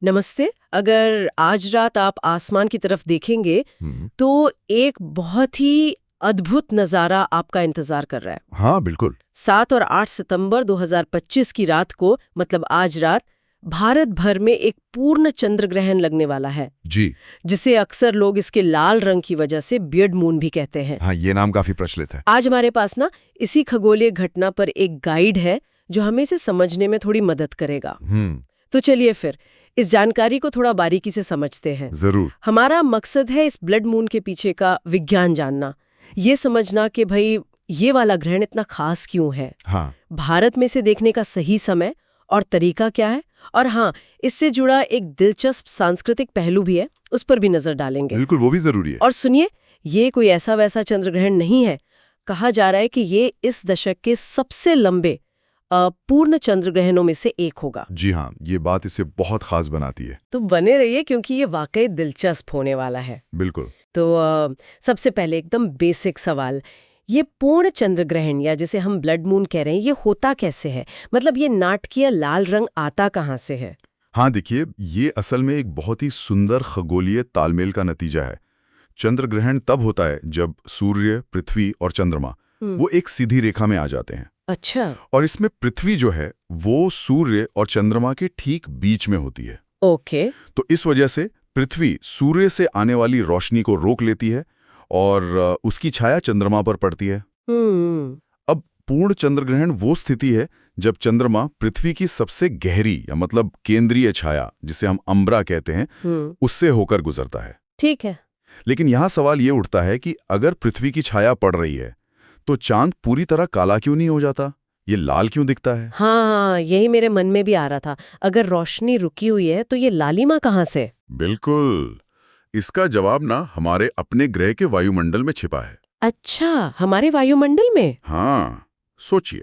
नमस्ते। अगर आज रात आप आसमान की तरफ देखेंगे तो एक बहुत ही अद्भुत नज़ारा आपका इंतजार कर रहा है। हाँ बिल्कुल। 7 और 8 सितंबर 2025 की रात को, मतलब आज रात, भारत भर में एक पूर्ण चंद्र ग्रहण लगने वाला है, जी जिसे अक्सर लोग इसके लाल रंग की वजह से बियर्ड मून भी कहते हैं। हाँ, ये नाम काफी प्रचलित है। आज हमारे पास ना इसी खगोलीय घटना पर एक गाइड है जो हमें इसे समझने में थोड़ी मदद करेगा। तो चलिए फिर इस जानकारी को थोड़ा बारीकी से समझते हैं। जरूर। हमारा मकसद है इस ब्लड मून के पीछे का विज्ञान जानना, ये समझना कि भाई ये वाला ग्रहण इतना खास क्यों है। हाँ भारत में से देखने का सही समय और तरीका क्या है, और हाँ, इससे जुड़ा एक दिलचस्प सांस्कृतिक पहलू भी है, उस पर भी नजर डालेंगे। बिल्कुल, वो भी जरूरी है। और सुनिए, ये कोई ऐसा वैसा चंद्र ग्रहण नहीं है। कहा जा रहा है कि ये इस दशक के सबसे लंबे पूर्ण चंद्र ग्रहणों में से एक होगा। जी हाँ, ये बात इसे बहुत खास बनाती है। तो बने रहिए क्योंकि ये वाकई दिलचस्प होने वाला है। बिल्कुल। तो सबसे पहले एकदम बेसिक सवाल, ये पूर्ण चंद्र ग्रहण या जिसे हम ब्लड मून कह रहे हैं, ये होता कैसे है? मतलब ये नाटकीय लाल रंग आता कहाँ से है? हाँ देखिए, ये असल में एक बहुत ही सुंदर खगोलीय तालमेल का नतीजा है। चंद्र ग्रहण तब होता है जब सूर्य, पृथ्वी और चंद्रमा वो एक सीधी रेखा में आ जाते हैं। अच्छा। और इसमें पृथ्वी जो है वो सूर्य और चंद्रमा के ठीक बीच में होती है। ओके। तो इस वजह से पृथ्वी सूर्य से आने वाली रोशनी को रोक लेती है और उसकी छाया चंद्रमा पर पड़ती है। अब पूर्ण चंद्र ग्रहण वो स्थिति है जब चंद्रमा पृथ्वी की सबसे गहरी या मतलब केंद्रीय छाया, जिसे हम अम्बरा कहते हैं, उससे होकर गुजरता है। ठीक है। लेकिन यहाँ सवाल ये उठता है कि अगर पृथ्वी की छाया पड़ रही है तो चांद पूरी तरह काला क्यों नहीं हो जाता? ये लाल क्यों दिखता है? हाँ, यही मेरे मन में भी आ रहा था। अगर रोशनी रुकी हुई है तो ये लालिमा कहाँ से? बिल्कुल, इसका जवाब ना हमारे अपने ग्रह के वायुमंडल में छिपा है। अच्छा, हमारे वायुमंडल में? हाँ, सोचिए,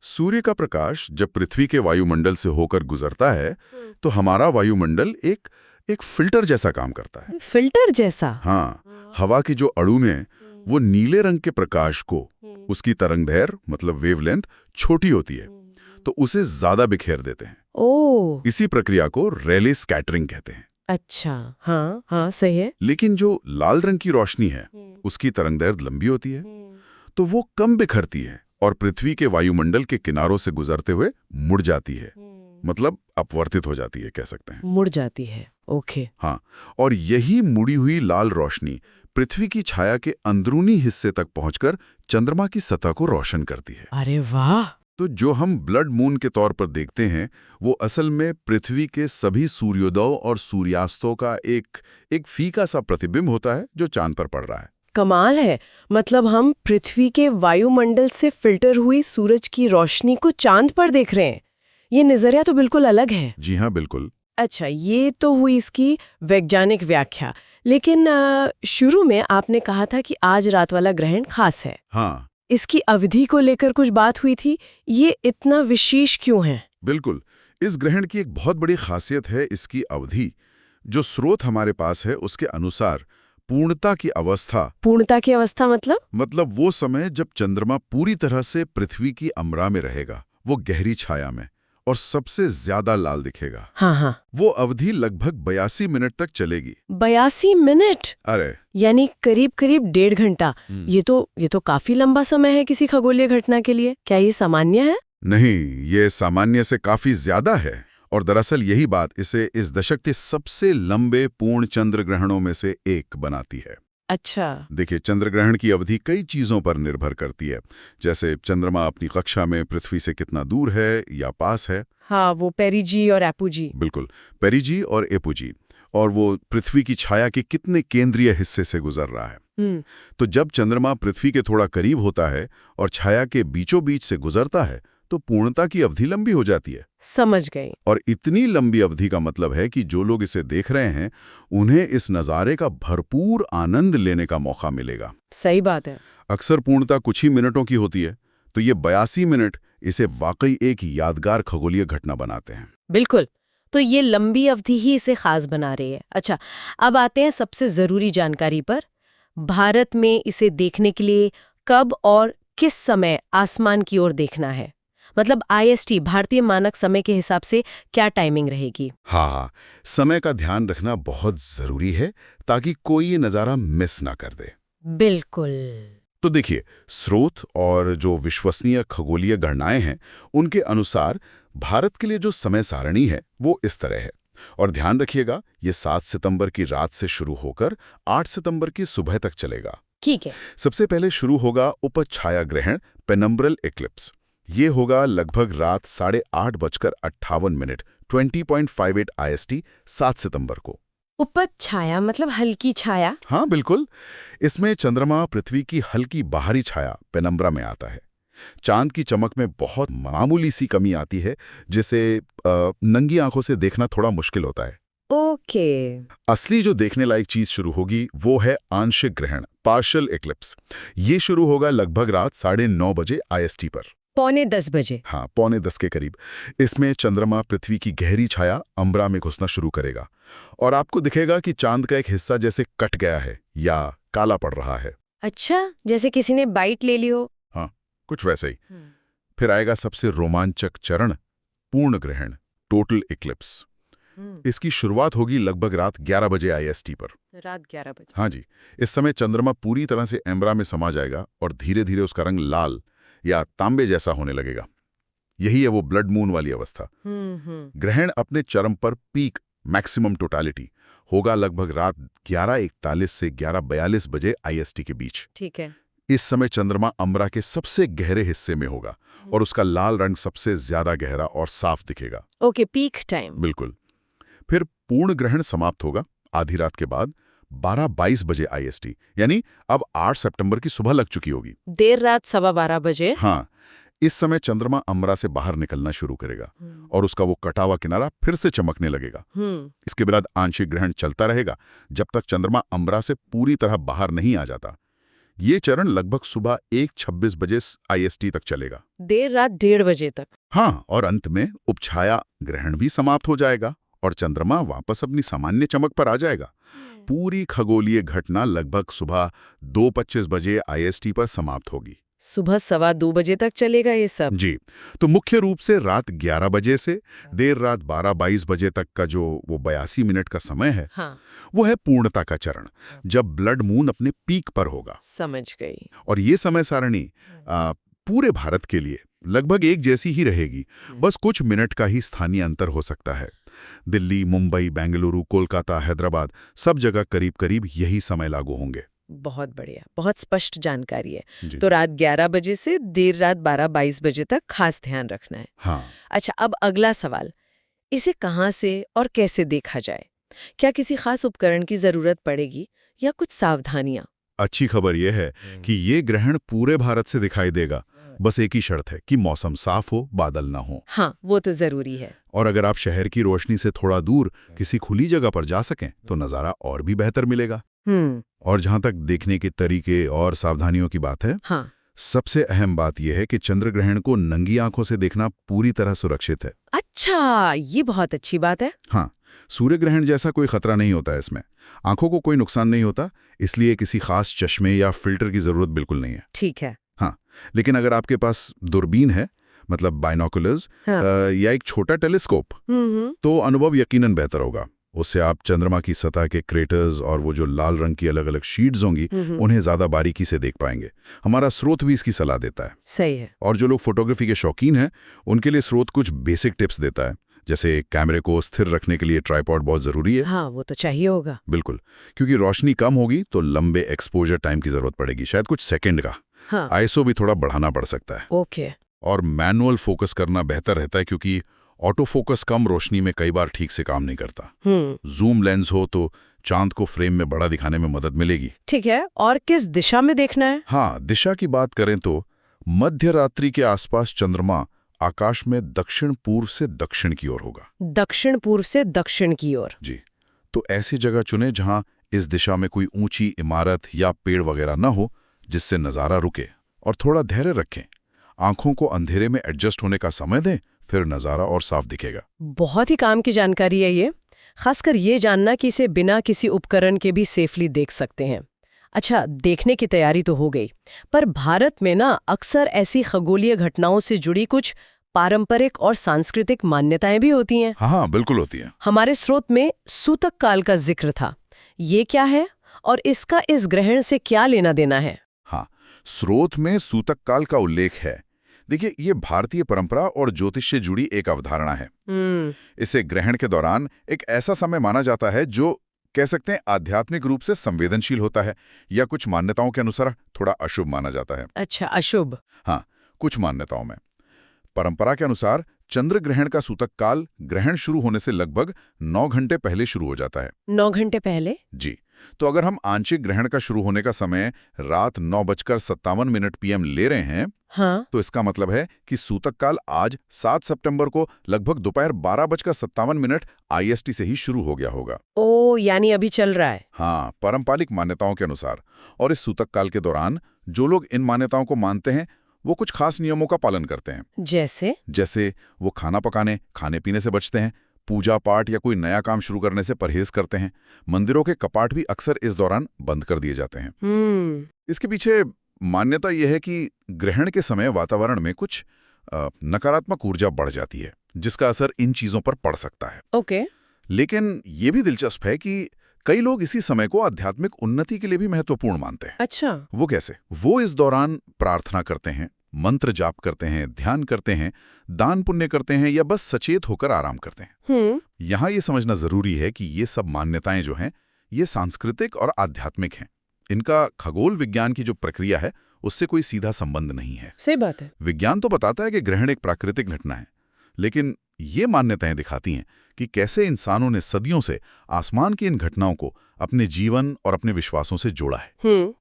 सूर्य का प्रकाश जब पृथ्वी के वायुमंडल से होकर गुजरता है तो हमारा वायुमंडल एक फिल्टर जैसा काम करता है। फिल्टर जैसा? हाँ, हवा के जो अणु हैं वो नीले रंग के प्रकाश को, उसकी तरंगदैर्घ्य मतलब वेवलेंथ छोटी होती है तो उसे ज्यादा बिखेर देते हैं। ओह। इसी प्रक्रिया को रेले स्कैटरिंग कहते हैं। अच्छा, हाँ हाँ, सही है। लेकिन जो लाल रंग की रोशनी है उसकी तरंगदैर्घ्य लंबी होती है तो वो कम बिखरती है और पृथ्वी के वायुमंडल के किनारों से गुजरते हुए मुड़ जाती है, मतलब अपवर्तित हो जाती है, कह सकते हैं। मुड़ जाती है, ओके। हाँ, और यही मुड़ी हुई लाल रोशनी पृथ्वी की छाया के अंदरूनी हिस्से तक पहुंचकर चंद्रमा की सतह को रोशन करती है। अरे वाह। तो जो हम ब्लड मून के तौर पर देखते हैं वो असल में पृथ्वी के सभी सूर्योदयों और सूर्यास्तों का एक फीका सा प्रतिबिंब होता है जो चांद पर पड़ रहा है। कमाल है। मतलब हम पृथ्वी के वायुमंडल से फिल्टर हुई सूरज की रोशनी को चांद पर देख रहे हैं। ये नजरिया तो बिल्कुल अलग है। जी हाँ, बिल्कुल। अच्छा, ये तो हुई इसकी वैज्ञानिक व्याख्या, लेकिन शुरू में आपने कहा था कि आज रात वाला ग्रहण खास है। हाँ, इसकी अवधि को लेकर कुछ बात हुई थी, ये इतना विशेष क्यों है? बिल्कुल। इस ग्रहण की एक बहुत बड़ी खासियत है इसकी अवधि। जो स्रोत हमारे पास है उसके अनुसार पूर्णता की अवस्था। पूर्णता की अवस्था मतलब वो समय जब चंद्रमा पूरी तरह से पृथ्वी की अम्बरा में रहेगा, वो गहरी छाया में, और सबसे ज्यादा लाल दिखेगा। हाँ हाँ। वो अवधि लगभग 82 मिनट तक चलेगी। 82 मिनट? अरे, यानी करीब करीब 1.5 घंटा। ये तो काफी लंबा समय है किसी खगोलीय घटना के लिए। क्या ये सामान्य है? नहीं, ये सामान्य से काफी ज्यादा है। और दरअसल यही बात इसे इस दशक के सबसे लंबे पूर्ण चंद्र ग्रहणों में से एक बनाती है। अच्छा। देखिए, चंद्र ग्रहण की अवधि कई चीजों पर निर्भर करती है, जैसे चंद्रमा अपनी कक्षा में पृथ्वी से कितना दूर है या पास है। हाँ, वो पेरिजी और एपोजी। बिल्कुल, पेरिजी और एपोजी। और वो पृथ्वी की छाया के कितने केंद्रीय हिस्से से गुजर रहा है। तो जब चंद्रमा पृथ्वी के थोड़ा करीब होता है और छाया के बीचों बीच से गुजरता है तो पूर्णता की अवधि लंबी हो जाती है। समझ गई। और इतनी लंबी अवधि का मतलब है कि जो लोग इसे देख रहे हैं उन्हें इस नज़ारे का भरपूर आनंद लेने का मौका मिलेगा। सही बात है। अक्सर पूर्णता कुछ ही मिनटों की होती है, तो ये 82 मिनट इसे वाकई एक यादगार खगोलीय घटना बनाते हैं। बिल्कुल। तो ये लंबी अवधि ही इसे खास बना रही है। अच्छा, अब आते हैं सबसे जरूरी जानकारी पर। भारत में इसे देखने के लिए कब और किस समय आसमान की ओर देखना है? मतलब IST भारतीय मानक समय के हिसाब से क्या टाइमिंग रहेगी? हाँ, समय का ध्यान रखना बहुत जरूरी है ताकि कोई ये नज़ारा मिस ना कर दे। बिल्कुल। तो देखिए, स्रोत और जो विश्वसनीय खगोलीय गणनाएं हैं, उनके अनुसार भारत के लिए जो समय सारणी है वो इस तरह है। और ध्यान रखिएगा, ये 7 सितंबर की रात से शुरू होकर 8 सितंबर की सुबह तक चलेगा। ठीक है। सबसे पहले शुरू होगा उपछाया ग्रहण, पेनम्ब्रल एक्लिप्स। ये होगा लगभग रात 8:58 20.58 IST 7 सितंबर को। उपछाया मतलब हल्की छाया? हाँ बिल्कुल, इसमें चंद्रमा पृथ्वी की हल्की बाहरी छाया पेनम्ब्रा में आता है। चांद की चमक में बहुत मामूली सी कमी आती है, जिसे नंगी आंखों से देखना थोड़ा मुश्किल होता है। ओके। असली जो देखने लायक चीज शुरू होगी वो है आंशिक ग्रहण, पार्शियल एक्लिप्स। ये शुरू होगा लगभग रात 9:30 बजे IST पर। 9:45 बजे? हाँ, 9:45 के करीब। इसमें चंद्रमा पृथ्वी की गहरी छाया अंबरा में घुसना शुरू करेगा और आपको दिखेगा कि चांद का एक हिस्सा जैसे कट गया है या काला पड़ रहा है। अच्छा, जैसे किसी ने बाइट ले ली हो। हाँ, कुछ वैसे ही। फिर आएगा सबसे रोमांचक चरण, पूर्ण ग्रहण, टोटल इक्लिप्स। इसकी शुरुआत होगी लगभग रात 11 बजे IST पर। रात 11 बजे? हाँ जी। इस समय चंद्रमा पूरी तरह से एम्बरा में समा जाएगा और धीरे धीरे उसका रंग लाल या तांबे जैसा होने लगेगा। यही है वो ब्लड मून वाली अवस्था। ग्रहण अपने चरम पर, पीक मैक्सिमम टोटालिटी, होगा लगभग रात 11:41 से 11:42 बजे IST के बीच। ठीक है। इस समय चंद्रमा अंबरा के सबसे गहरे हिस्से में होगा और उसका लाल रंग सबसे ज्यादा गहरा और साफ दिखेगा। Okay, peak time. बिल्कुल। फिर पूर्ण ग्रहण समाप्त होगा आधी रात के बाद 12:22 बजे IST, यानी अब 8 सितंबर की सुबह लग चुकी होगी। देर रात 12:15 बजे? हाँ, इस समय चंद्रमा अंबरा से बाहर निकलना शुरू करेगा और उसका वो कटा हुआ किनारा फिर से चमकने लगेगा। इसके बाद आंशिक ग्रहण चलता रहेगा जब तक चंद्रमा अंबरा से पूरी तरह बाहर नहीं आ जाता। ये चरण लगभग सुबह 1:26 बजे IST तक चलेगा। देर रात 1:30 बजे तक? हाँ, और अंत में उपछाया ग्रहण भी समाप्त हो जाएगा और चंद्रमा वापस अपनी सामान्य चमक पर आ जाएगा। पूरी खगोलीय घटना लगभग सुबह 2:25 बजे IST पर समाप्त होगी। सुबह 2:15 बजे तक चलेगा ये सब? जी। तो मुख्य रूप से रात 11 बजे से देर रात 12:22 बजे तक का जो वो 82 मिनट का समय है, हाँ, वो है पूर्णता का चरण, जब ब्लड मून अपने पीक पर होगा। समझ गई। और ये समय सारणी पूरे भारत के लिए लगभग एक जैसी ही रहेगी, बस कुछ मिनट का ही स्थानीय अंतर हो सकता है। दिल्ली, मुंबई, बेंगलुरु, कोलकाता, हैदराबाद, सब जगह करीब करीब यही समय लागू होंगे। बहुत बढ़िया, बहुत स्पष्ट जानकारी है। तो रात 11 बजे से देर रात 12:22 बजे तक खास ध्यान रखना है। हाँ। अच्छा, अब अगला सवाल, इसे कहाँ से और कैसे देखा जाए? क्या किसी खास उपकरण की जरूरत पड़ेगी या कुछ सावधानियां? अच्छी खबर यह है कि ये ग्रहण पूरे भारत से दिखाई देगा। बस एक ही शर्त है कि मौसम साफ हो, बादल ना हो। हाँ, वो तो जरूरी है। और अगर आप शहर की रोशनी से थोड़ा दूर किसी खुली जगह पर जा सकें तो नज़ारा और भी बेहतर मिलेगा। और जहां तक देखने के तरीके और सावधानियों की बात है, हाँ, सबसे अहम बात यह है कि चंद्र ग्रहण को नंगी आंखों से देखना पूरी तरह सुरक्षित है। अच्छा, ये बहुत अच्छी बात है। हाँ, सूर्य ग्रहण जैसा कोई खतरा नहीं होता है इसमें। आंखों को कोई नुकसान नहीं होता, इसलिए किसी खास चश्मे या फिल्टर की जरूरत बिल्कुल नहीं है। ठीक है। हाँ, लेकिन अगर आपके पास दूरबीन है, मतलब बाइनोकुलर्स, या एक छोटा टेलीस्कोप, तो अनुभव यकीनन बेहतर होगा। उससे आप चंद्रमा की सतह के क्रेटर्स और वो जो लाल रंग की अलग अलग शीट्स होंगी, उन्हें ज्यादा बारीकी से देख पाएंगे। हमारा स्रोत भी इसकी सलाह देता है। सही है। और जो लोग फोटोग्राफी के शौकीन हैं, उनके लिए स्रोत कुछ बेसिक टिप्स देता है, जैसे कैमरे को स्थिर रखने के लिए ट्राइपॉड बहुत जरूरी है। हाँ, वो तो चाहिए होगा। बिल्कुल, क्योंकि रोशनी कम होगी तो लंबे एक्सपोजर टाइम की जरूरत पड़ेगी, शायद कुछ सेकंड का। हाँ। ISO भी थोड़ा बढ़ाना पड़ सकता है। ओके। और मैनुअल फोकस करना बेहतर रहता है, क्योंकि ऑटो फोकस कम रोशनी में कई बार ठीक से काम नहीं करता। जूम लेंस हो तो चांद को फ्रेम में बड़ा दिखाने में मदद मिलेगी। ठीक है, और किस दिशा में देखना है? हाँ, दिशा की बात करें तो मध्य रात्रि के आसपास चंद्रमा आकाश में दक्षिण पूर्व से दक्षिण की ओर होगा। दक्षिण पूर्व से दक्षिण की ओर? जी। तो ऐसी जगह चुने जहां इस दिशा में कोई ऊंची इमारत या पेड़ वगैरह न हो, जिससे नजारा रुके। और थोड़ा धैर्य रखें, आंखों को अंधेरे में एडजस्ट होने का समय दें, फिर नजारा और साफ दिखेगा। बहुत ही काम की जानकारी है ये, खासकर ये जानना कि इसे बिना किसी उपकरण के भी सेफली देख सकते हैं। अच्छा, देखने की तैयारी तो हो गई, पर भारत में ना अक्सर ऐसी खगोलीय घटनाओं से जुड़ी कुछ पारंपरिक और सांस्कृतिक मान्यताएं भी होती हैं। हाँ, बिल्कुल होती हैं। हमारे स्रोत में सूतक काल का जिक्र था। ये क्या है और इसका इस ग्रहण से क्या लेना देना है? हाँ, स्रोत में सूतक काल का उल्लेख है। देखिए, ये भारतीय परंपरा और ज्योतिष से जुड़ी एक अवधारणा है। इसे ग्रहण के दौरान एक ऐसा समय माना जाता है जो कह सकते हैं आध्यात्मिक रूप से संवेदनशील होता है, या कुछ मान्यताओं के अनुसार थोड़ा अशुभ माना जाता है। अच्छा, अशुभ। हाँ, कुछ मान्यताओं में। परंपरा के अनुसार चंद्र ग्रहण का सूतक काल ग्रहण शुरू होने से लगभग 9 घंटे पहले शुरू हो जाता है। 9 घंटे पहले? जी। तो अगर हम आंशिक ग्रहण का शुरू होने का समय रात 9:57 PM ले रहे हैं, हाँ, तो इसका मतलब है कि सूतक काल आज 7 सितंबर को लगभग दोपहर 12:57 IST से ही शुरू हो गया होगा। ओ, यानी अभी चल रहा है। हाँ, पारंपरिक मान्यताओं के अनुसार। और इस सूतक काल के दौरान जो लोग इन मान्यताओं को मानते हैं वो कुछ खास नियमों का पालन करते हैं। जैसे वो खाना पकाने, खाने पीने से बचते हैं, पूजा पाठ या कोई नया काम शुरू करने से परहेज करते हैं। मंदिरों के कपाट भी अक्सर इस दौरान बंद कर दिए जाते हैं। इसके पीछे मान्यता यह है कि ग्रहण के समय वातावरण में कुछ नकारात्मक ऊर्जा बढ़ जाती है, जिसका असर इन चीजों पर पड़ सकता है। ओके। लेकिन ये भी दिलचस्प है कि कई लोग इसी समय को आध्यात्मिक उन्नति के लिए भी महत्वपूर्ण मानते हैं। अच्छा। वो कैसे? वो इस दौरान प्रार्थना करते हैं, मंत्र जाप करते हैं, ध्यान करते हैं, दान पुण्य करते हैं, या बस सचेत होकर आराम करते हैं। यहाँ ये समझना जरूरी है कि ये सब मान्यताएं जो हैं, ये सांस्कृतिक और आध्यात्मिक हैं। इनका खगोल विज्ञान की जो प्रक्रिया है उससे कोई सीधा संबंध नहीं है। सही बात है। विज्ञान तो बताता है कि ग्रहण एक प्राकृतिक घटना है, लेकिन ये मान्यताएं दिखाती हैं कि कैसे इंसानों ने सदियों से आसमान की इन घटनाओं को अपने जीवन और अपने विश्वासों से जोड़ा है।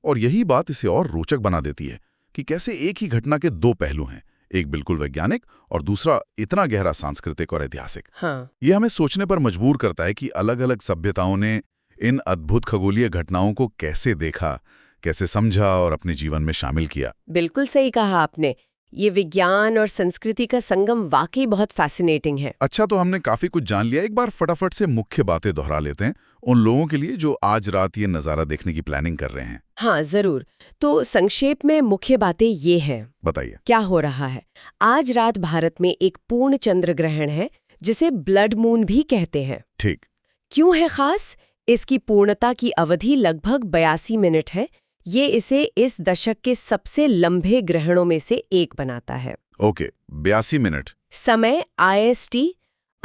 और यही बात इसे और रोचक बना देती है कि कैसे एक ही घटना के दो पहलू हैं, एक बिल्कुल वैज्ञानिक और दूसरा इतना गहरा सांस्कृतिक और ऐतिहासिक। हाँ। यह हमें सोचने पर मजबूर करता है कि अलग-अलग सभ्यताओं ने इन अद्भुत खगोलीय घटनाओं को कैसे देखा, कैसे समझा और अपने जीवन में शामिल किया। बिल्कुल सही कहा आपने। ये विज्ञान और संस्कृति का संगम वाकई बहुत फैसिनेटिंग है। अच्छा, तो हमने काफी कुछ जान लिया। एक बार फटाफट से मुख्य बातें दोहरा लेते हैं उन लोगों के लिए जो आज रात ये नजारा देखने की प्लानिंग कर रहे हैं। हाँ, जरूर। तो संक्षेप में मुख्य बातें ये हैं। बताइए। क्या हो रहा है? आज रात भारत में एक पूर्ण चंद्र ग्रहण है, जिसे ब्लड मून भी कहते हैं। ठीक। क्यों है खास? इसकी पूर्णता की अवधि लगभग 82 मिनट है। ये इसे इस दशक के सबसे लंबे ग्रहणों में से एक बनाता है। Okay, 82 minute. समय IST।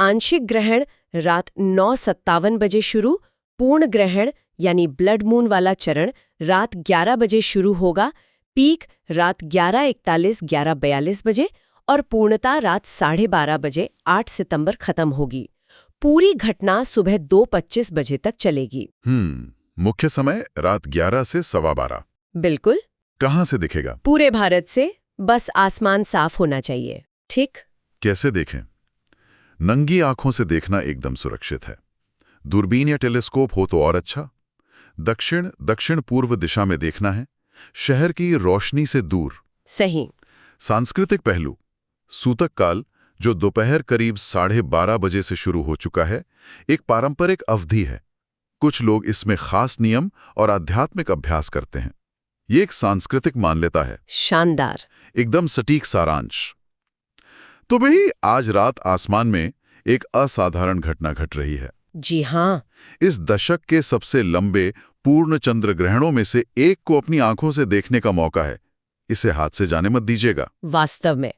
आंशिक ग्रहण रात 9:57 बजे शुरू, पूर्ण ग्रहण यानी ब्लड मून वाला चरण रात 11 बजे शुरू होगा, पीक रात 11:41 11:42 बजे और पूर्णता रात 12:30 बजे 8 सितंबर खत्म होगी। पूरी घटना सुबह 2:25 बजे तक चलेगी। मुख्य समय रात 11 से 12:15। बिल्कुल। कहाँ से दिखेगा? पूरे भारत से, बस आसमान साफ होना चाहिए। ठीक? कैसे देखें? नंगी आंखों से देखना एकदम सुरक्षित है। दूरबीन या टेलीस्कोप हो तो और अच्छा। दक्षिण पूर्व दिशा में देखना है, शहर की रोशनी से दूर। सही। सांस्कृतिक पहलू। सूतक काल, जो दोपहर करीब 12:30 बजे से शुरू हो चुका है, एक पारंपरिक अवधि है। कुछ लोग इसमें खास नियम और आध्यात्मिक अभ्यास करते हैं। ये एक सांस्कृतिक मान्यता है। शानदार। एकदम सटीक सारांश। तो भाई, आज रात आसमान में एक असाधारण घटना घट रही है। जी हाँ। इस दशक के सबसे लंबे पूर्ण चंद्र ग्रहणों में से एक को अपनी आंखों से देखने का मौका है। इसे हाथ से जाने मत दीजिएगा। वास्तव में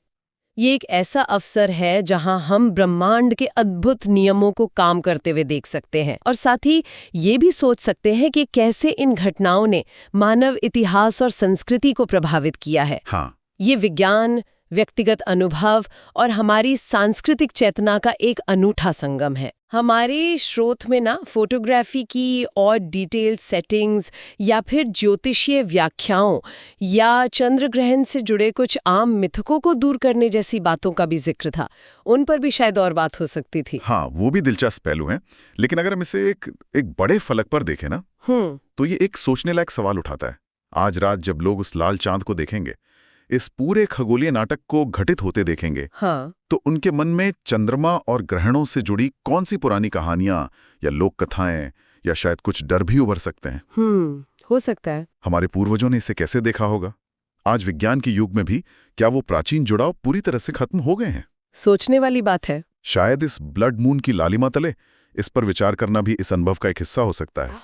ये एक ऐसा अवसर है जहां हम ब्रह्मांड के अद्भुत नियमों को काम करते हुए देख सकते हैं और साथ ही ये भी सोच सकते हैं कि कैसे इन घटनाओं ने मानव इतिहास और संस्कृति को प्रभावित किया है। हाँ। ये विज्ञान, व्यक्तिगत अनुभव और हमारी सांस्कृतिक चेतना का एक अनूठा संगम है। हमारे स्रोत में ना फोटोग्राफी की और डिटेल सेटिंग्स या फिर ज्योतिषीय व्याख्याओं या चंद्र ग्रहण से जुड़े कुछ आम मिथकों को दूर करने जैसी बातों का भी जिक्र था। उन पर भी शायद और बात हो सकती थी। हाँ, वो भी दिलचस्प पहलू हैं। लेकिन अगर हम इसे एक बड़े फलक पर देखें ना, तो ये एक सोचने लायक सवाल उठाता है। आज रात जब लोग उस लाल चांद को देखेंगे, इस पूरे खगोलीय नाटक को घटित होते देखेंगे, हाँ, तो उनके मन में चंद्रमा और ग्रहणों से जुड़ी कौन सी पुरानी कहानियां या लोक कथाएं या शायद कुछ डर भी उभर सकते हैं। हो सकता है। हमारे पूर्वजों ने इसे कैसे देखा होगा? आज विज्ञान के युग में भी क्या वो प्राचीन जुड़ाव पूरी तरह से खत्म हो गए हैं? सोचने वाली बात है। शायद इस ब्लड मून की लालिमा तले इस पर विचार करना भी इस अनुभव का एक हिस्सा हो सकता है।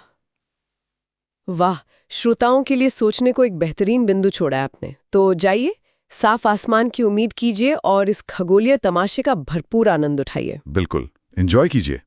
वाह, श्रोताओं के लिए सोचने को एक बेहतरीन बिंदु छोड़ा है आपने। तो जाइए, साफ आसमान की उम्मीद कीजिए और इस खगोलीय तमाशे का भरपूर आनंद उठाइए। बिल्कुल, एंजॉय कीजिए।